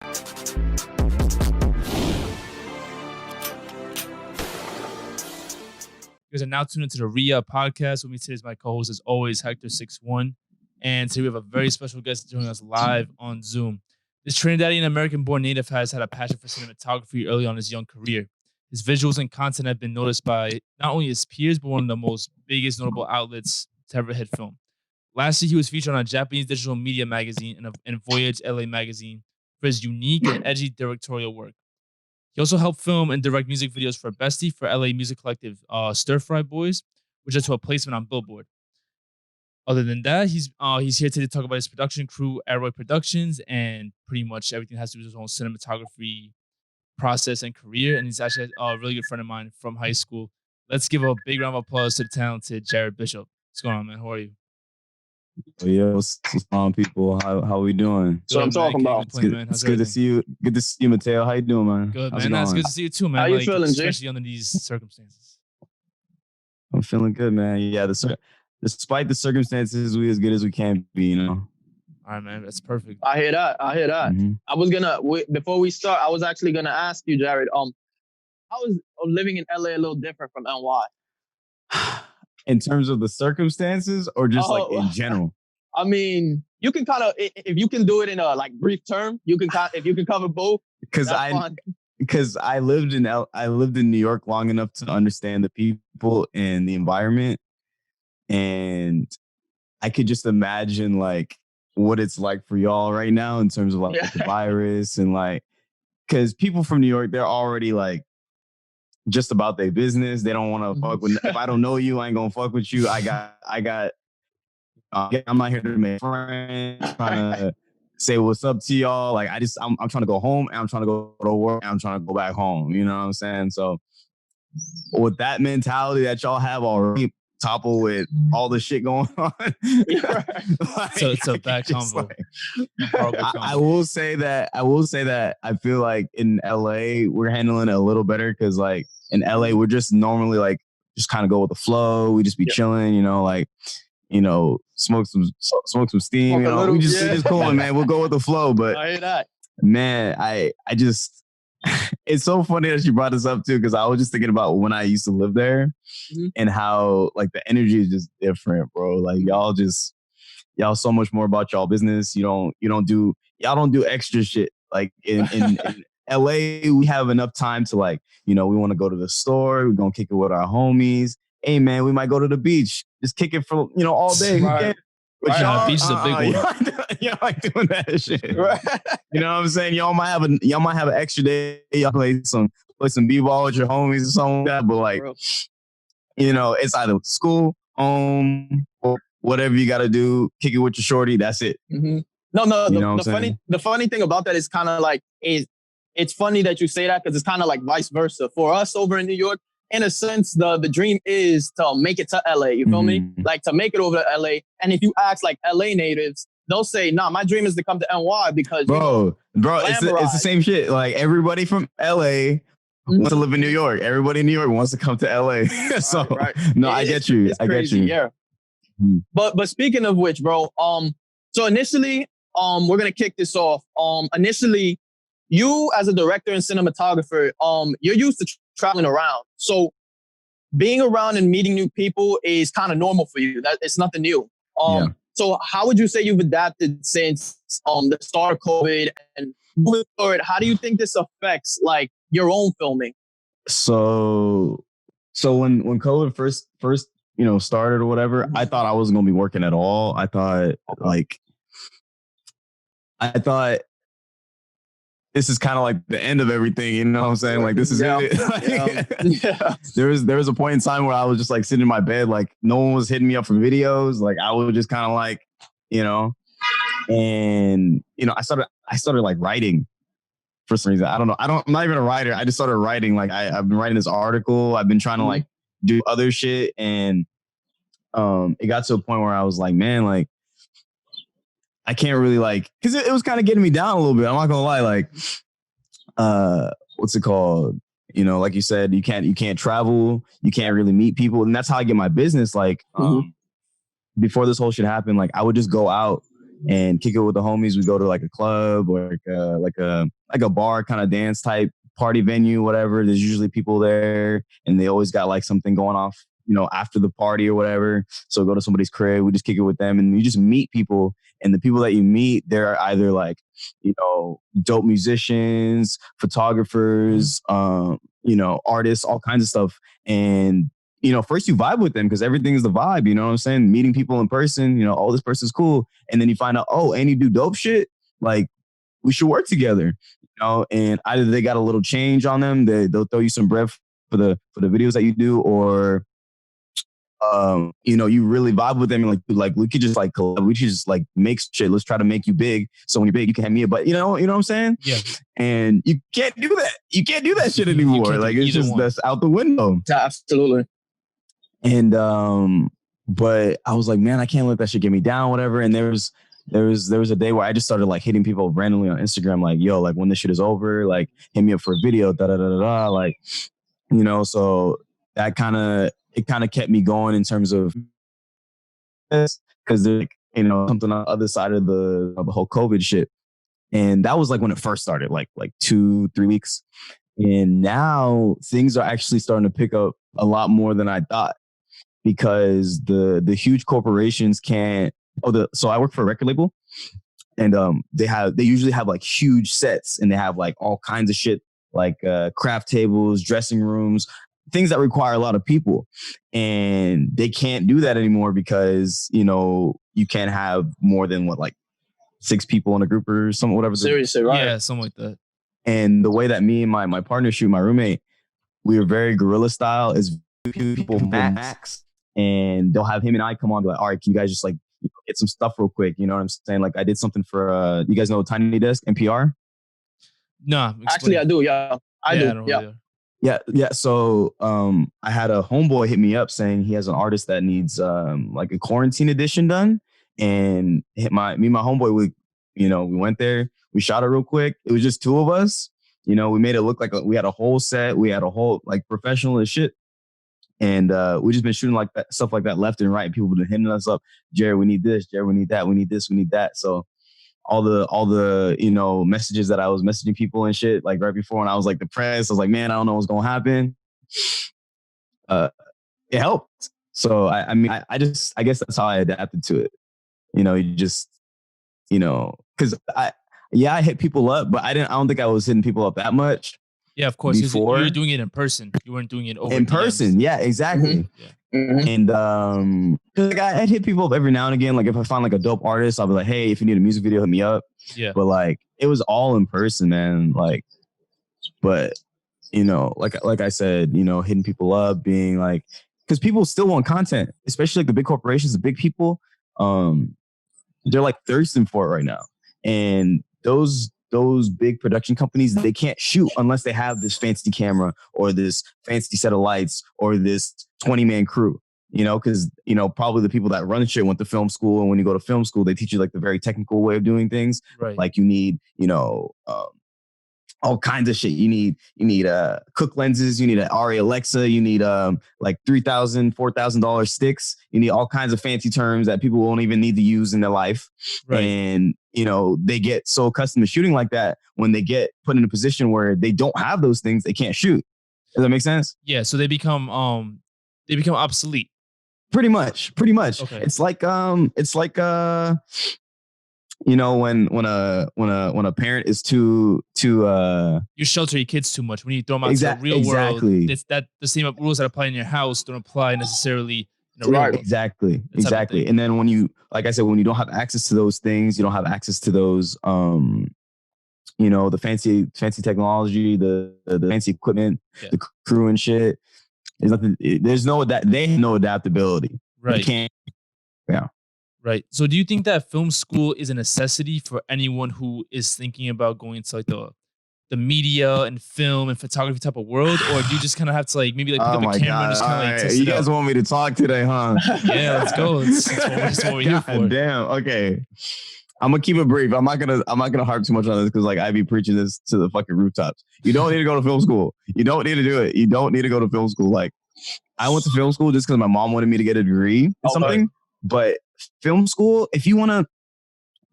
You guys are now tuned into the RIA podcast. With me today is my co-host, as always, Hector61. And today we have a very special guest joining us live on Zoom. This Trinidadian American-born native has had a passion for cinematography early on in his young career. His visuals and content have been noticed by not only his peers, but one of the most biggest notable outlets to ever hit film. Last year, he was featured on a Japanese digital media magazine and Voyage LA magazine for his unique and edgy directorial work. He also helped film and direct music videos for Bestie for LA music collective Stir Fry Boys, which led to a placement on Billboard. Other than that, he's here today to talk about his production crew, Aroy Productions, and pretty much everything that has to do with his own cinematography process and career. And he's actually a really good friend of mine from high school. Let's give a big round of applause to the talented Jared Bishop. What's going on, man? How are you? Oh, yeah, what's on, people? How we doing? So I'm talking about. It's good to see you. Good to see you, Mateo. How you doing, man? Good, man. It's good to see you too, man. How you feeling, Jay? Especially under these circumstances. I'm feeling good, man. Yeah, despite the circumstances, we as good as we can be, you know. All right, man. That's perfect. I hear that. Mm-hmm. I was before we start, I was actually gonna ask you, Jared. How is living in LA a little different from NY? In terms of the circumstances, or just like in general? I mean, you can kind of, if you can do it in a like brief term, if you can cover both. Because I lived in New York long enough to understand the people and the environment, and I could just imagine like what it's like for y'all right now in terms of like the virus and like, because people from New York, they're already like just about their business. They don't want to fuck with. If I don't know you, I ain't gonna fuck with you. I'm not here to make friends. Trying to say what's up to y'all. Like I'm trying to go home and I'm trying to go to work and I'm trying to go back home. You know what I'm saying? So with that mentality that y'all have already, toppled with all the shit going on. Like, so it's a back convo. I will say that I feel like in LA we're handling it a little better because like in LA we're just normally like just kind of go with the flow. We just be chilling, you know, like, you know, smoke some steam, you know. We just cool, man. We'll go with the flow. But I hear that. Man, I just it's so funny that you brought this up too, because I was just thinking about when I used to live there and how like the energy is just different, bro. Like y'all so much more about y'all business. Y'all don't do extra shit. Like in LA, we have enough time to like, you know, we want to go to the store, we're gonna kick it with our homies. Hey man, we might go to the beach, just kick it for, you know, all day. Right. But y'all, beach is a big one. Y'all like doing that shit. Right. You know what I'm saying? Y'all might have an extra day. Y'all play some b-ball with your homies or something like that. But like, you know, it's either school, home, or whatever you got to do. Kick it with your shorty. That's it. Mm-hmm. No. You know the funny thing about that is kind of like it's funny that you say that because it's kind of like vice versa for us over in New York. In a sense, the dream is to make it to LA. You feel me? Like to make it over to LA. And if you ask like LA natives, they'll say, "Nah, my dream is to come to NY because bro, it's the same shit. Like everybody from LA wants to live in New York. Everybody in New York wants to come to LA. So right. No, I get you. I get you. Yeah. But speaking of which, bro, so initially, we're gonna kick this off. Initially, you as a director and cinematographer, you're used to traveling around. So being around and meeting new people is kind of normal for you. That it's nothing new. So how would you say you've adapted since the start of COVID and moving forward? How do you think this affects like your own filming? So when COVID first you know started or whatever, I thought I wasn't gonna be working at all. I thought this is kind of like the end of everything, you know what I'm saying? Like this is it. There was a point in time where I was just like sitting in my bed, like no one was hitting me up for videos. Like I was just kind of like, you know, and you know, I started like writing for some reason. I don't know. I'm not even a writer. I just started writing. Like I've been writing this article. I've been trying to like do other shit, and it got to a point where I was like, man, like I can't really like, because it was kind of getting me down a little bit. I'm not gonna lie, like, what's it called? You know, like you said, you can't travel, you can't really meet people, and that's how I get my business. Like, before this whole shit happened, like I would just go out and kick it with the homies. We go to like a club or like a bar kind of dance type party venue, whatever. There's usually people there, and they always got like something going off, after the party or whatever. So go to somebody's crib, we just kick it with them, and you just meet people. And the people that you meet, they're either like, dope musicians, photographers, artists, all kinds of stuff. And first you vibe with them because everything is the vibe, you know what I'm saying? Meeting people in person, oh, this person's cool. And then you find out, oh, and you do dope shit. Like, we should work together, and either they got a little change on them, they'll throw you some bread for the videos that you do, or, you really vibe with them and like we could just like collab. We should just like make shit. Let's try to make you big. So when you're big, you can have me. But you know what I'm saying? Yeah. And you can't do that. You can't do that shit anymore. Like it's just that's out the window. Absolutely. And but I was like, man, I can't let that shit get me down, whatever. And there was a day where I just started like hitting people randomly on Instagram, like, yo, like when this shit is over, like hit me up for a video, like, so that kind of kept me going in terms of this, because there's something on the other side of the whole COVID shit. And that was like when it first started, like 2-3 weeks. And now things are actually starting to pick up a lot more than I thought, because the huge corporations can't. So I work for a record label, and they usually have like huge sets, and they have like all kinds of shit, like craft tables, dressing rooms, things that require a lot of people, and they can't do that anymore because you can't have more than like 6 people in a group or something, whatever. Seriously, right? Yeah, something like that. And the way that me and my partner shoot, my roommate, we were very guerrilla style. Is people max, and they'll have him and I come on and be like, all right, can you guys just like get some stuff real quick? You know what I'm saying? Like I did something for you guys know Tiny Desk, NPR? No, actually I do. Yeah, I do. Yeah. So I had a homeboy hit me up saying he has an artist that needs like a quarantine edition done, and me and my homeboy, we went there, we shot it real quick. It was just 2 of us. We made it look like we had a whole set, we had a whole like professional as shit. And we just been shooting like that, stuff like that left and right. People have been hitting us up, Jared, we need this, Jared, we need that, we need this, we need that. So all the messages that I was messaging people and shit, like right before when I was like depressed, I was like, man, I don't know what's gonna happen. It helped. So I guess that's how I adapted to it. You just, because I hit people up, but I don't think I was hitting people up that much. Yeah, of course. Before. You were doing it in person. You weren't doing it over in DMs. person. Yeah, exactly. Mm-hmm. Yeah. And like I'd hit people up every now and again. Like if I find like a dope artist, I'll be like, hey, if you need a music video, hit me up. Yeah. But like it was all in person, man. Like, but like I said, hitting people up, being like, because people still want content, especially like the big corporations, the big people. They're like thirsting for it right now, and those big production companies, they can't shoot unless they have this fancy camera or this fancy set of lights or this 20-man crew, because, probably the people that run shit went to film school. And when you go to film school, they teach you like the very technical way of doing things. Right. Like you need, all kinds of shit. You need Cook lenses. You need an Aroy Alexa. You need like $3,000, $4,000 sticks. You need all kinds of fancy terms that people won't even need to use in their life. Right. And they get so accustomed to shooting like that, when they get put in a position where they don't have those things, they can't shoot. Does that make sense? Yeah. So they become obsolete. Pretty much. Okay. It's like when a parent is too you shelter your kids too much. When you throw them out to the real world, it's that the same rules that apply in your house don't apply necessarily in the real world. Exactly. And then when you, like I said, when you don't have access to those things, you don't have access to those the fancy technology, the fancy equipment, the crew and shit. There's nothing. They have no adaptability. Right. They can't. Yeah. Right. So do you think that film school is a necessity for anyone who is thinking about going into like the media and film and photography type of world, or do you just kind of have to like maybe like pick up a camera and just kind of like test you it guys out? want me to talk today, huh? Yeah, let's go. That's what we're here for. Damn. Okay. I'm gonna keep it brief. I'm not gonna harp too much on this because like I be preaching this to the fucking rooftops. You don't need to go to film school. You don't need to do it. You don't need to go to film school. Like I went to film school just because my mom wanted me to get a degree in something. But film school, if you want to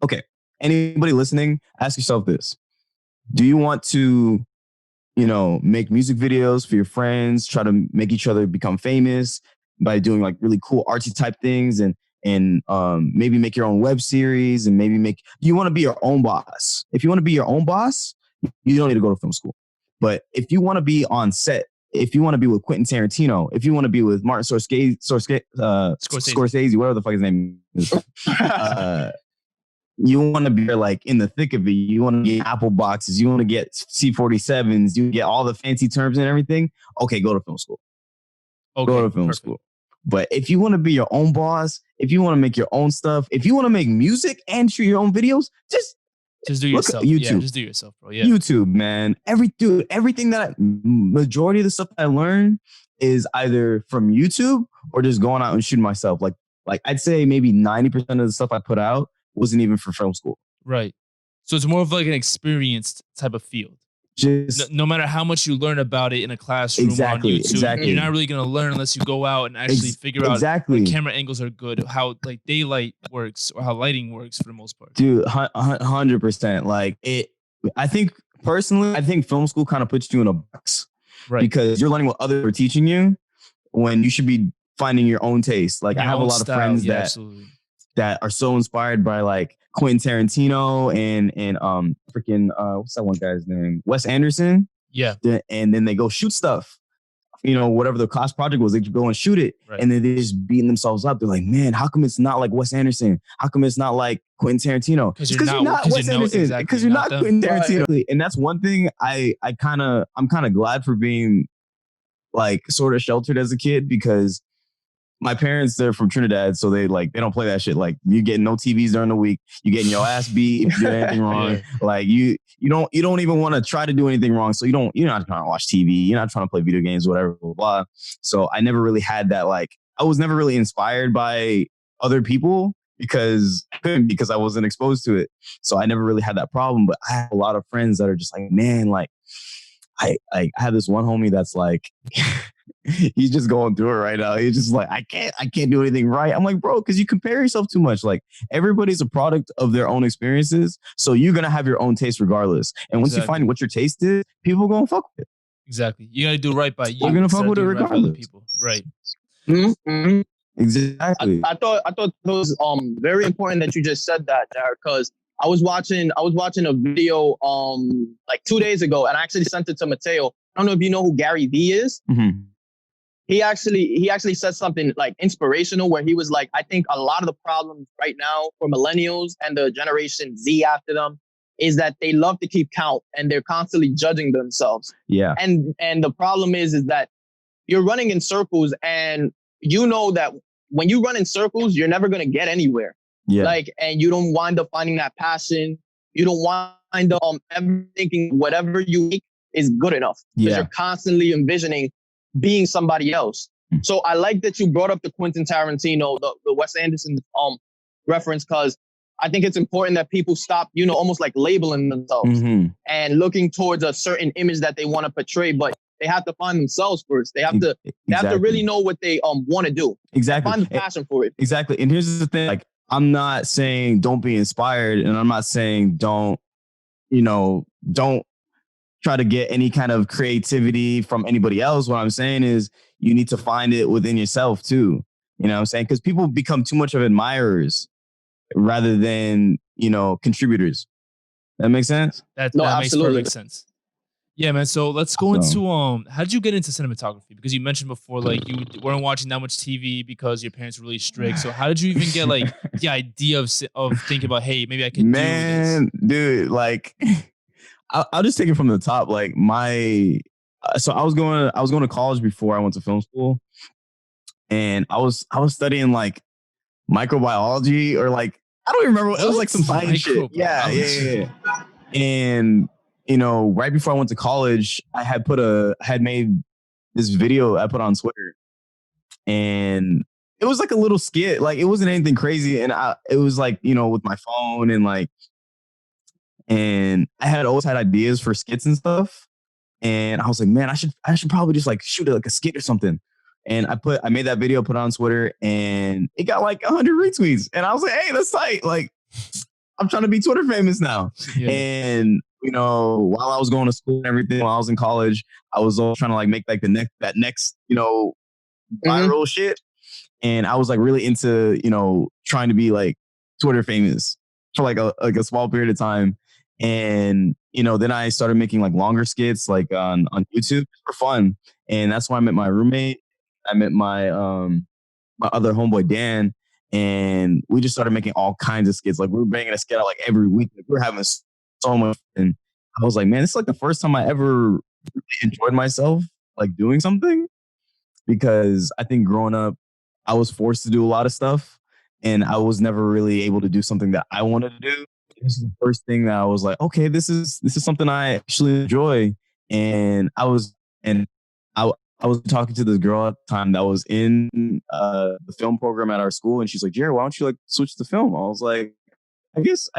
okay, anybody listening, ask yourself this. Do you want to, make music videos for your friends, try to make each other become famous by doing like really cool artsy type things and maybe make your own web series and you want to be your own boss. If you want to be your own boss, you don't need to go to film school. But if you want to be on set, if you want to be with Quentin Tarantino, if you want to be with Martin Scorsese, whatever the fuck his name is, you want to be like in the thick of it. You want to get Apple boxes. You want to get C47s. You get all the fancy terms and everything. Okay, go to film school. Okay, go to film school. But if you want to be your own boss, if you want to make your own stuff, if you want to make music and shoot your own videos, just do yourself. YouTube. Yeah, just do yourself, bro. Yeah. YouTube, man. Everything majority of the stuff that I learned is either from YouTube or just going out and shooting myself. Like I'd say maybe 90% of the stuff I put out wasn't even for film school. Right. So it's more of like an experienced type of field. Just no matter how much you learn about it in a classroom or on YouTube, you're not really going to learn unless you go out and actually figure out what camera angles are good, how like daylight works or how lighting works for the most part. Dude, 100%. Like I think film school kind of puts you in a box, right? Because you're learning what others are teaching you when you should be finding your own taste. Like I have a lot of friends that are so inspired by like Quentin Tarantino and freaking what's that one guy's name? Wes Anderson. Yeah. And then they go shoot stuff. Whatever the class project was, they go and shoot it. Right. And then they're just beating themselves up. They're like, man, how come it's not like Wes Anderson? How come it's not like Quentin Tarantino? Because you're not Wes Anderson. Because you're not Quentin Tarantino. Right. And that's one thing I'm kind of glad for being like sort of sheltered as a kid, because my parents, they're from Trinidad, so they don't play that shit. Like, you getting no TVs during the week. You getting your ass beat if you do anything wrong. Yeah. Like you don't even want to try to do anything wrong. So you're not trying to watch TV. You're not trying to play video games, whatever, blah, blah. So I never really had that. Like, I was never really inspired by other people because I wasn't exposed to it. So I never really had that problem. But I have a lot of friends that are just like, man, like I have this one homie that's like. He's just going through it right now. He's just like, I can't do anything right. I'm like, bro, because you compare yourself too much. Like, everybody's a product of their own experiences. So you're going to have your own taste regardless. And once you find what your taste is, people are going to fuck with it. Exactly. You got to do right by you. You're going to fuck with it regardless. People. Right. Mm-hmm. Exactly. I thought it was very important that you just said that, Derek, because I was watching a video like 2 days ago, and I actually sent it to Mateo. I don't know if you know who Gary Vee is. Mm-hmm. He actually said something like inspirational, where he was like, I think a lot of the problems right now for millennials and the generation Z after them is that they love to keep count and they're constantly judging themselves. Yeah. And the problem is that you're running in circles, and you know that when you run in circles, you're never going to get anywhere. Yeah. Like, and you don't wind up finding that passion. You don't wind up ever thinking whatever you make is good enough, because you're constantly envisioning being somebody else. So I like that you brought up the Quentin Tarantino, the Wes Anderson reference, because I think it's important that people stop, almost like labeling themselves and looking towards a certain image that they want to portray, but they have to find themselves first. They have to really know what they want to do. Exactly. Find the passion for it. Exactly. And here's the thing, like, I'm not saying don't be inspired, and I'm not saying don't try to get any kind of creativity from anybody else. What I'm saying is you need to find it within yourself too. You know what I'm saying? Because people become too much of admirers rather than, contributors. That makes sense? That makes perfect sense. Yeah, man. So let's go into how did you get into cinematography? Because you mentioned before, like, you weren't watching that much TV because your parents were really strict. So how did you even get like the idea of thinking about, hey, maybe I can do this? Dude, like I'll just take it from the top. Like so I was going to college before I went to film school, and I was studying like microbiology, or like, I don't even remember. It was like some science shit. Yeah. And right before I went to college, I had made this video I put on Twitter, and it was like a little skit. Like, it wasn't anything crazy, and it was like, with my phone, and I had always had ideas for skits and stuff. And I was like, man, I should probably just like shoot like a skit or something. And I made that video, put it on Twitter, and it got like 100 retweets. And I was like, hey, that's tight. Like, I'm trying to be Twitter famous now. Yeah. And while I was going to school and everything, while I was in college, I was all trying to like make like that next viral shit. And I was like really into trying to be like Twitter famous for like a small period of time. And then I started making like longer skits like on YouTube for fun. And that's why I met my roommate. I met my my other homeboy Dan, and we just started making all kinds of skits. Like we were banging a skit out like every week. Like, we were having so much fun. I was like, man, this is like the first time I ever really enjoyed myself like doing something, because I think growing up I was forced to do a lot of stuff and I was never really able to do something that I wanted to do. This is the first thing that I was like, okay, this is something I actually enjoy. And I was talking to this girl at the time that was in the film program at our school, and she's like, Jared, why don't you like switch to film? I was like, I guess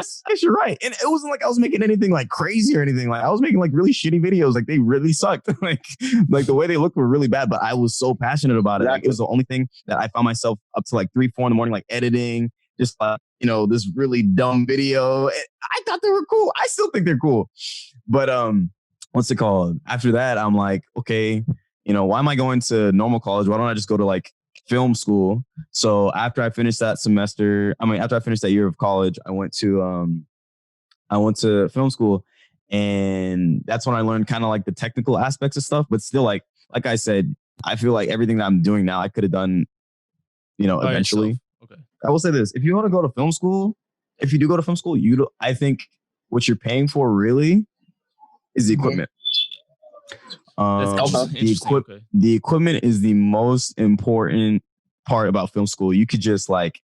you're right. And it wasn't like I was making anything like crazy or anything. Like I was making like really shitty videos. Like they really sucked. like the way they looked were really bad, but I was so passionate about it. Like it was the only thing that I found myself up to like 3, 4 in the morning, like editing, just this really dumb video. I thought they were cool. I still think they're cool. But what's it called? After that, I'm like, okay, why am I going to normal college? Why don't I just go to like film school? So after I finished that after I finished that year of college, I went to film school, and that's when I learned kind of like the technical aspects of stuff. But still, like I said, I feel like everything that I'm doing now, I could have done, eventually. Okay. I will say this: if you want to go to film school, I think what you're paying for really is the equipment. The equipment is the most important part about film school. You could just like,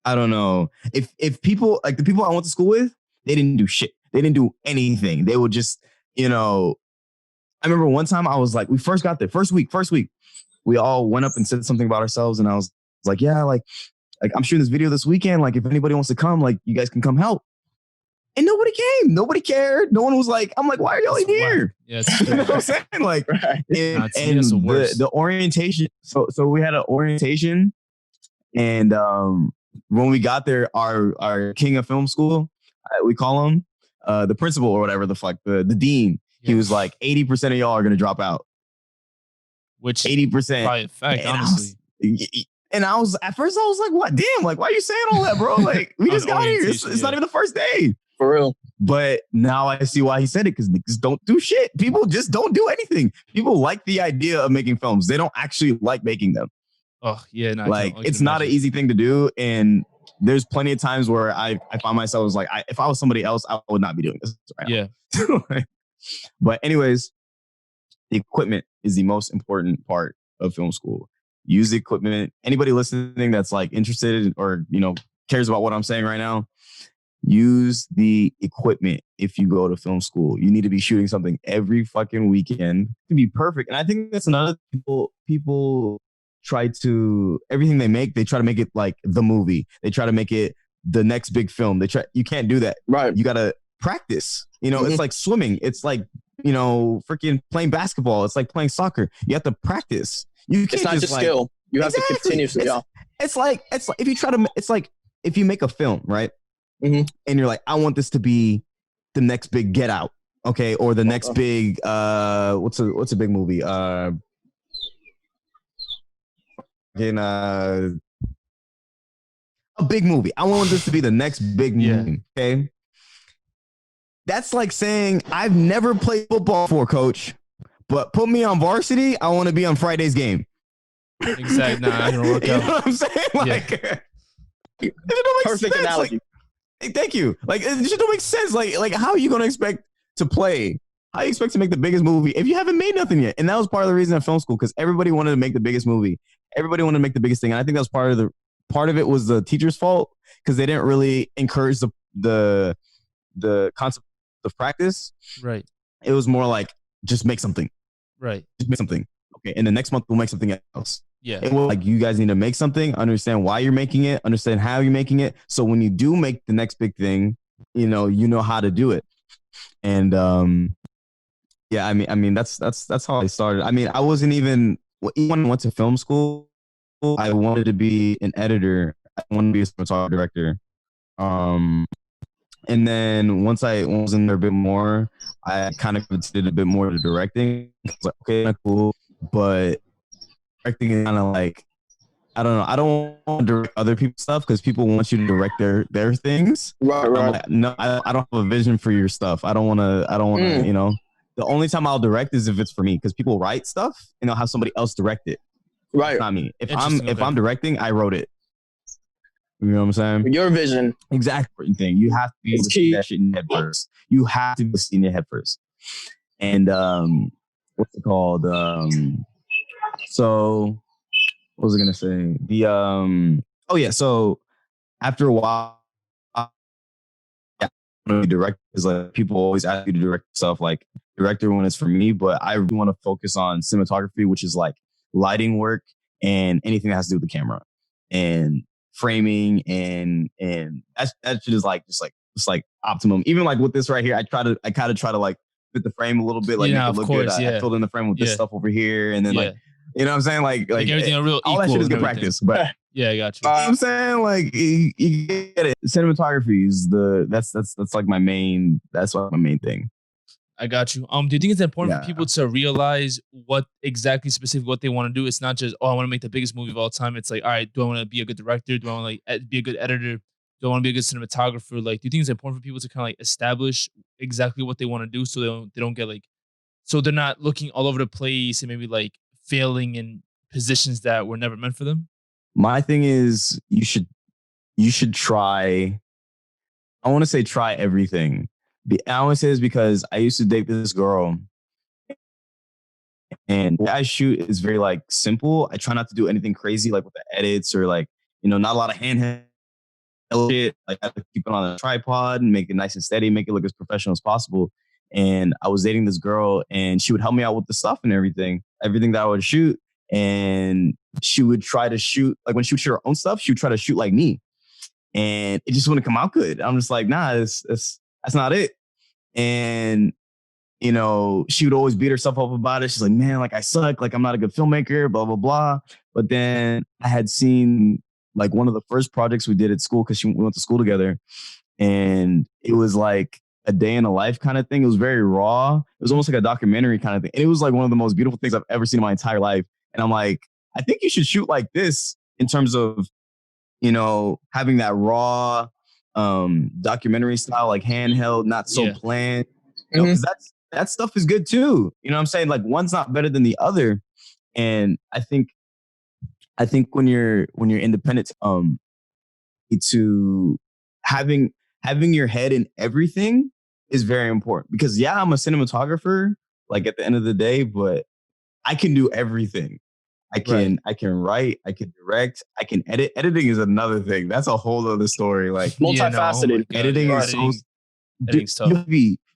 I don't know, if people like the people I went to school with, they didn't do shit. They didn't do anything. They would just, I remember one time I was like, we first got there, first week, we all went up and said something about ourselves, and I was like, yeah, like I'm shooting this video this weekend. Like if anybody wants to come, like you guys can come help. And nobody came. Nobody cared. No one was like, I'm like, why are y'all in here? Yeah, you know what I'm saying? Like, and the orientation. So we had an orientation, and when we got there, our king of film school, we call him the principal or whatever the fuck, the dean. Yeah. He was like, 80% of y'all are gonna drop out. Which 80%. By effect, honestly. I was at first I was like, what? Damn, like why are you saying all that, bro? Like we just got here. It's not even the first day. For real. But now I see why he said it, because niggas don't do shit. People just don't do anything. People like the idea of making films. They don't actually like making them. Oh, yeah. No, it's not an easy thing to do. And there's plenty of times where I find myself was like, if I was somebody else, I would not be doing this right now. But anyways, the equipment is the most important part of film school. Use the equipment. Anybody listening that's like interested or, cares about what I'm saying right now, use the equipment. If you go to film school, you need to be shooting something every fucking weekend to be perfect. And I think that's another people try to, everything they make, they try to make it like the movie. They try to make it the next big film. You can't do that. Right. You got to practice. It's like swimming. It's like, freaking playing basketball. It's like playing soccer. You have to practice. You can't. It's not just skill. You have to continuously. It's like if you try to. It's like if you make a film, right? Mm-hmm. And you're like, I want this to be the next big Get Out, okay, or the next big what's a big movie? A big movie. I want this to be the next big movie, okay? That's like saying I've never played football before, coach, but put me on varsity. I want to be on Friday's game. Exactly. Nah, not gonna work out. You know what I'm saying? Like, perfect analogy. Like, thank you. Like, it just don't make sense. Like, how are you gonna expect to play? How do you expect to make the biggest movie if you haven't made nothing yet? And that was part of the reason at film school, because everybody wanted to make the biggest movie. Everybody wanted to make the biggest thing, and I think that was part of it was the teacher's fault, because they didn't really encourage the concept of practice. Right. It was more like, just make something. Right. Just make something. Okay. And the next month we'll make something else. Yeah. It was like, you guys need to make something, understand why you're making it, understand how you're making it. So when you do make the next big thing, you know how to do it. And yeah, I mean that's how I started. I mean, I wasn't even when I went to film school, I wanted to be an editor. I wanted to be a cinematography director. And then once I was in there a bit more, I kind of did a bit more to directing. I was like, okay, cool, but directing is kind of like, I don't know. I don't want to direct other people's stuff because people want you to direct their things. Right, I'm right. like, no, I don't have a vision for your stuff. I don't want to, you know. The only time I'll direct is if it's for me because people write stuff and they'll have somebody else direct it. Right. It's not me. If Interesting, I'm directing, I wrote it. You know what I'm saying? Your vision. Exactly. Thing. You have to be able to see that shit in your head first. You have to be seeing your head first. And what's it called? So what was I gonna say? The oh yeah, so after a while, yeah, direct is like people always ask you to direct stuff like director when it's for me, but I really want to focus on cinematography, which is like lighting work and anything that has to do with the camera and framing and that shit is like just like optimum. Even like with this right here, I kind of try to like fit the frame a little bit, like make it look good. I filled in the frame with this stuff over here, and then like you know what I'm saying, like everything real all that shit is good practice, but. Yeah, I got you. You know what I'm saying, like you get it. Cinematography is that's like my main. That's like my main thing. I got you. Do you think it's important for people to realize what exactly specific what they want to do? It's not just, oh, I want to make the biggest movie of all time. It's like, all right, do I want to be a good director? Do I want to like be a good editor? Do I want to be a good cinematographer? Like, do you think it's important for people to kind of like establish exactly what they want to do so they don't get like, so they're not looking all over the place and maybe like failing in positions that were never meant for them? My thing is you should try. I want to say try everything. I want to say this because I used to date this girl, and what I shoot is very like simple. I try not to do anything crazy like with the edits or like, you know, not a lot of handheld shit. Like I have to keep it on a tripod and make it nice and steady, make it look as professional as possible. And I was dating this girl, and she would help me out with the stuff and everything that I would shoot. And she would try to shoot, like when she would shoot her own stuff, she would try to shoot like me. And it just wouldn't come out good. I'm just like, nah, that's not it. And, you know, she would always beat herself up about it. She's like, man, like I suck. Like I'm not a good filmmaker, blah, blah, blah. But then I had seen like one of the first projects we did at school because we went to school together. And it was like a day in the life kind of thing. It was very raw. It was almost like a documentary kind of thing. And it was like one of the most beautiful things I've ever seen in my entire life. And I'm like, I think you should shoot like this in terms of, you know, having that raw documentary style, like handheld, not so planned. You know, because that stuff is good too. You know what I'm saying? Like one's not better than the other. And I think when you're independent, to having your head in everything is very important because I'm a cinematographer, like at the end of the day, but I can do everything. I can write, I can direct, I can edit. Editing is another thing. That's a whole other story. Like multifaceted. Editing is so editing's tough.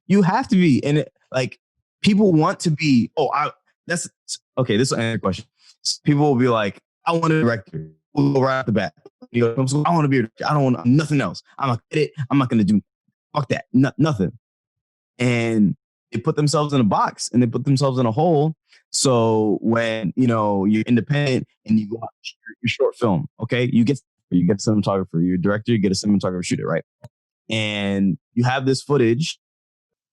You have to be. And like people want to be, that's okay. This is another question. People will be like, I want a director. We'll go right off the bat. You know, I want to be a director. I don't want nothing else. I'm not edit. I'm not gonna do fuck that. Nothing. And they put themselves in a box and they put themselves in a hole. So when, you know, you're independent and you go out your short film, okay, you get a cinematographer, you're a director, you get a cinematographer, shoot it, right? And you have this footage,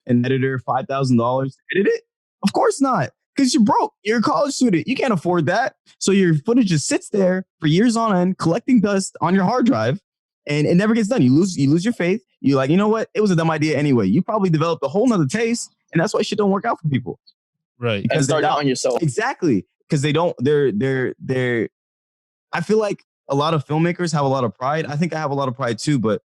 an editor, $5,000 to edit it? Of course not, because you're broke. You're a college student. You can't afford that. So your footage just sits there for years on end, collecting dust on your hard drive, and it never gets done. You lose your faith. You're like, you know what? It was a dumb idea anyway. You probably developed a whole nother taste, and that's why shit don't work out for people. Right. Because start out on yourself. Exactly. Because they're I feel like a lot of filmmakers have a lot of pride. I think I have a lot of pride too, but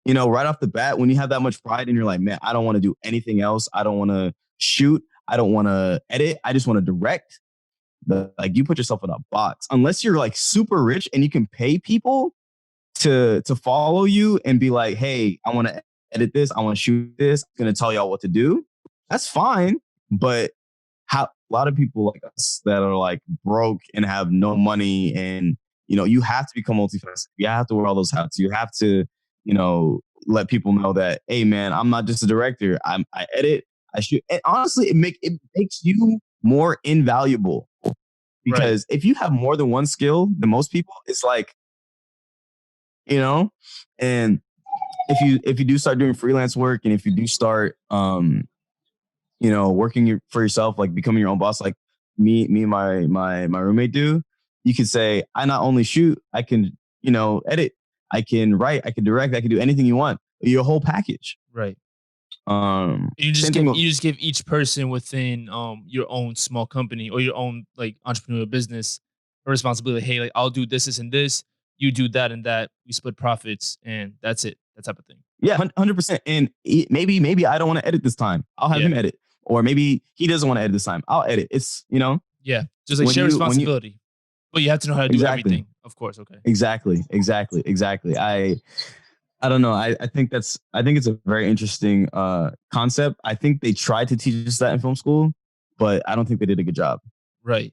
you know, right off the bat, when you have that much pride and you're like, man, I don't want to do anything else. I don't want to shoot. I don't want to edit. I just want to direct. Like you put yourself in a box unless you're like super rich and you can pay people to follow you and be like, hey, I want to edit this. I want to shoot this. I'm going to tell y'all what to do. That's fine. But a lot of people like us that are like broke and have no money, and you know, you have to become multifaceted. You have to wear all those hats. You have to, you know, let people know that, hey man, I'm not just a director. I edit, I shoot. And honestly, it makes you more invaluable because if you have more than one skill than most people, it's like you know? And if you do start doing freelance work, and if you do start working for yourself, like becoming your own boss, like me and my roommate do, you could say, I not only shoot, I can, edit, I can write, I can direct, I can do anything you want. Your whole package. Right. You just give each person within your own small company or your own like entrepreneurial business a responsibility. Hey, like I'll do this and this, you do that and that. We split profits, and that's it. That type of thing. Yeah, 100%. And maybe I don't want to edit this time. I'll have him edit, or maybe he doesn't want to edit this time. I'll edit. It's yeah, just like share responsibility. But you have to know how to do everything, of course. Okay. Exactly. I don't know. I think it's a very interesting concept. I think they tried to teach us that in film school, but I don't think they did a good job. Right.